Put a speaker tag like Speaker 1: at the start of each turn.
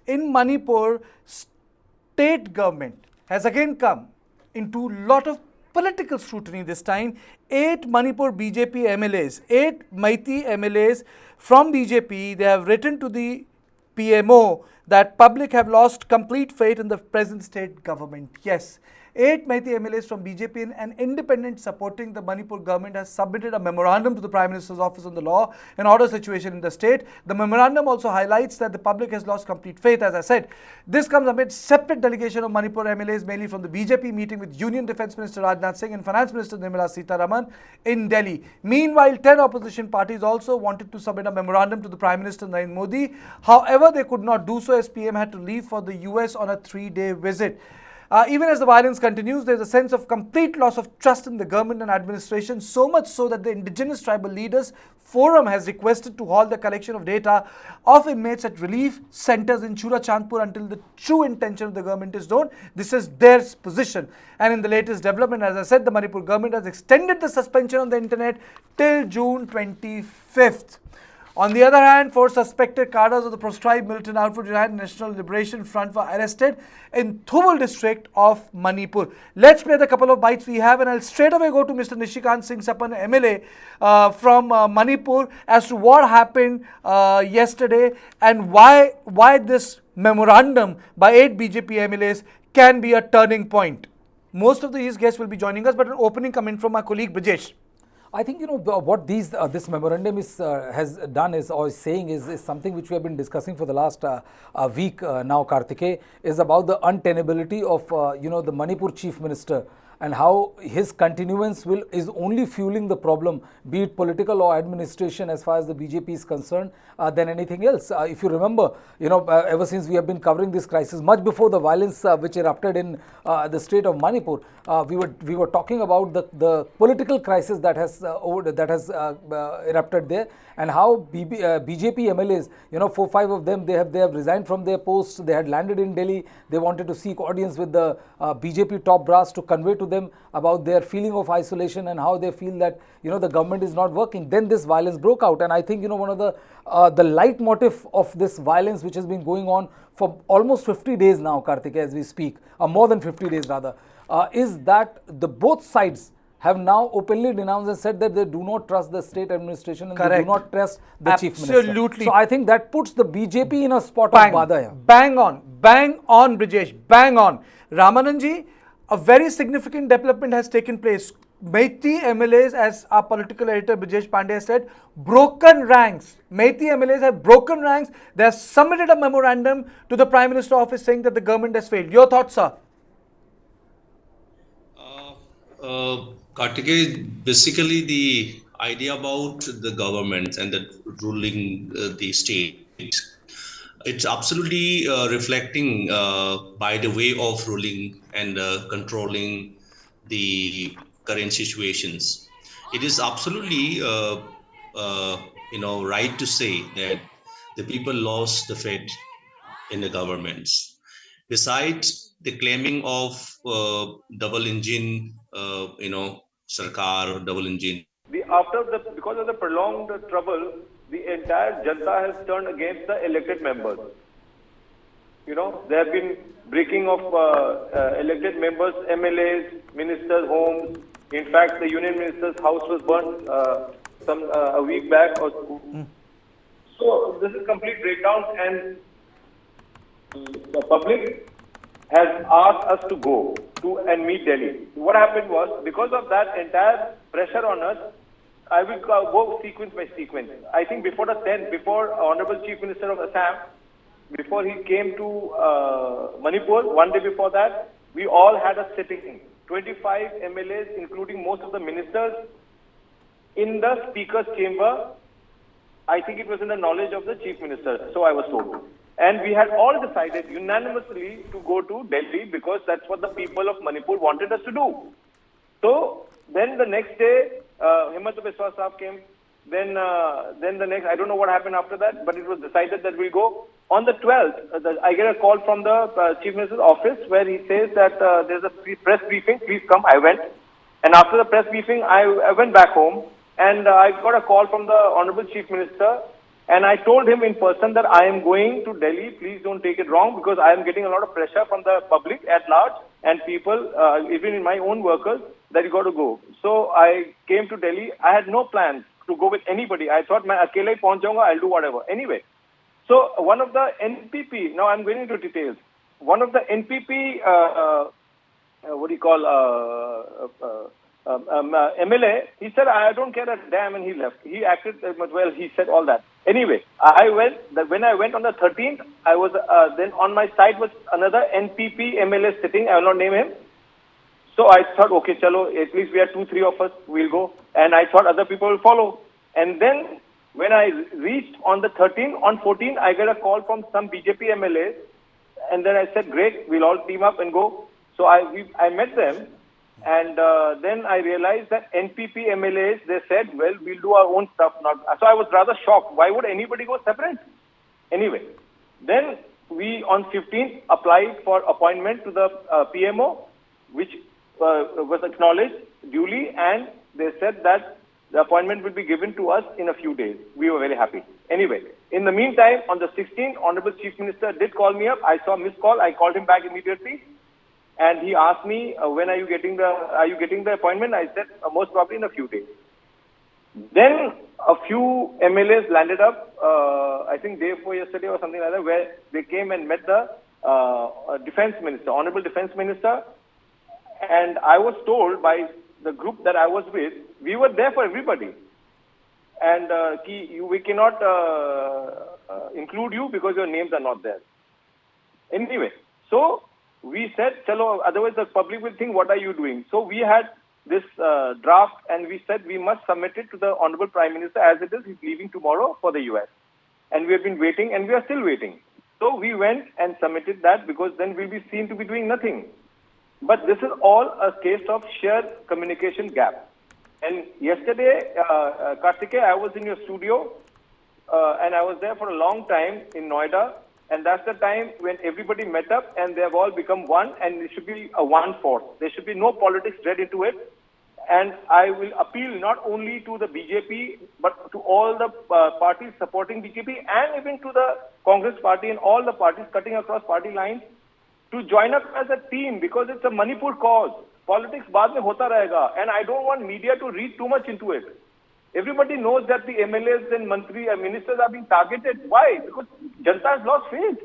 Speaker 1: in Manipur, state government has again come into lot of political scrutiny this time. 8 Manipur BJP MLAs, 8 Meitei MLAs from BJP, they have written to the PMO that public have lost complete faith in the present state government. Yes, 8 Meitei MLAs from BJP and an independent supporting the Manipur government has submitted a memorandum to the Prime Minister's office on the law and order situation in the state. The memorandum also highlights that the public has lost complete faith. As I said, this comes amid separate delegation of Manipur MLAs, mainly from the BJP, meeting with Union Defence Minister Rajnath Singh and Finance Minister Nirmala Sitharaman in Delhi. Meanwhile, 10 opposition parties also wanted to submit a memorandum to the Prime Minister Narendra Modi. However, they could not do so as PM had to leave for the US on a 3-day visit. Even as the violence continues, there is a sense of complete loss of trust in the government and administration, so much so that the indigenous tribal leaders forum has requested to halt the collection of data of inmates at relief centers in Churachandpur until the true intention of the government is known. This is their position. And in the latest development, as I said, the Manipur government has extended the suspension on the internet till June 25th. On the other hand, 4 suspected cadres of the proscribed militant outfit United National Liberation Front were arrested in Thubal district of Manipur. Let's play the couple of bites we have, and I'll straight away go to Mr. Nishikant Singh Sapam MLA from Manipur as to what happened yesterday and why this memorandum by 8 BJP MLAs can be a turning point. Most of these guests will be joining us, but an opening comment from my colleague Brijesh.
Speaker 2: I think what this memorandum has done is saying is something which we have been discussing for the last week now. Kartikeya, is about the untenability of the Manipur Chief Minister and how his continuance is only fueling the problem, be it political or administration as far as the BJP is concerned, than anything else. If you remember, ever since we have been covering this crisis, much before the violence which erupted in the state of Manipur, we were talking about the political crisis that has erupted there, and how BJP MLAs, 4-5 of them, they have resigned from their posts. They had landed in Delhi. They wanted to seek audience with the BJP top brass to convey to them about their feeling of isolation and how they feel that the government is not working. Then this violence broke out, and I think one of the leitmotif of this violence, which has been going on for almost 50 days now, Kartikeya, as we speak, or more than 50 days rather, is that the both sides have now openly denounced and said that they do not trust the state administration and they do not trust the chief minister.
Speaker 1: Absolutely.
Speaker 2: So I think that puts the BJP in a spot of bother here.
Speaker 1: Bang on, Brijesh, bang on. Ramananji, a very significant development has taken place. Meitei MLAs, as our political editor Brijesh Pandey said, broken ranks. Meitei MLAs have broken ranks. They have submitted a memorandum to the Prime Minister office saying that the government has failed. Your thoughts, sir?
Speaker 3: Kartikeya, basically the idea about the government and the ruling the state, it's absolutely reflecting by the way of ruling and controlling the current situations. It is absolutely right to say that the people lost the faith in the governments. Besides the claiming of double engine, Sarkar, double engine.
Speaker 4: Because of the prolonged trouble, the entire Janta has turned against the elected members. There have been breaking of elected members, MLAs, ministers' homes. In fact, the union minister's house was burnt a week back or two. So this is complete breakdown, and the public has asked us to go to and meet Delhi. What happened was, because of that entire pressure on us, I will go sequence by sequence. I think before Honorable Chief Minister of Assam, before he came to Manipur, one day before that, we all had a sitting. 25 MLAs, including most of the ministers, in the Speaker's chamber. I think it was in the knowledge of the Chief Minister, so I was told. And we had all decided unanimously to go to Delhi because that's what the people of Manipur wanted us to do. So then the next day, Himmat Biswas Saab came. Then the next, I don't know what happened after that, but it was decided that we'll go. On the 12th, I get a call from the Chief Minister's office where he says that there's a press briefing, please come. I went. And after the press briefing, I went back home, and I got a call from the Honorable Chief Minister And I told him in person that I am going to Delhi. Please don't take it wrong, because I am getting a lot of pressure from the public at large and people, even in my own workers, that you got to go. So I came to Delhi. I had no plans to go with anybody. I thought, मैं अकेले ही पहुंच जाऊंगा, I'll do whatever. Anyway, so one of the NPP, now I'm going into details. One of the NPP, what do you call, MLA, he said, I don't care a damn, and he left. He acted well, he said all that. Anyway, when I went on the 13th, I was, then on my side was another NPP MLA sitting, I will not name him. So I thought, okay, chalo, at least we are 2-3 of us, we'll go. And I thought other people will follow. And then when I reached on the 13th, on 14th, I got a call from some BJP MLAs. And then I said, great, we'll all team up and go. So I met them. And then I realized that NPP MLAs, they said, well, we'll do our own stuff. So I was rather shocked. Why would anybody go separate? Anyway, then we on 15th applied for appointment to the PMO, which was acknowledged duly, and they said that the appointment will be given to us in a few days. We were very happy. Anyway, in the meantime, on the 16th, Honorable Chief Minister did call me up. I saw missed call. I called him back immediately. And he asked me, when are you getting the appointment? I said, most probably in a few days. Then a few MLAs landed up, I think day before yesterday or something like that, where they came and met the Defense Minister, Honorable Defense Minister. And I was told by the group that I was with, we were there for everybody. And we cannot include you because your names are not there. Anyway, so we said, chalo, otherwise the public will think, what are you doing? So we had this draft, and we said we must submit it to the Honorable Prime Minister as it is. He's leaving tomorrow for the US. And we have been waiting, and we are still waiting. So we went and submitted that, because then we'll be seen to be doing nothing. But this is all a case of sheer communication gap. And yesterday, Kartikeya, I was in your studio, and I was there for a long time in Noida. And that's the time when everybody met up and they have all become one, and it should be a one force. There should be no politics read into it. And I will appeal not only to the BJP, but to all the parties supporting BJP, and even to the Congress party and all the parties cutting across party lines, to join up as a team, because it's a Manipur cause. Politics baad mein hota rahega, and I don't want media to read too much into it. Everybody knows that the MLAs and ministers are being targeted. Why? Because Janta has lost faith.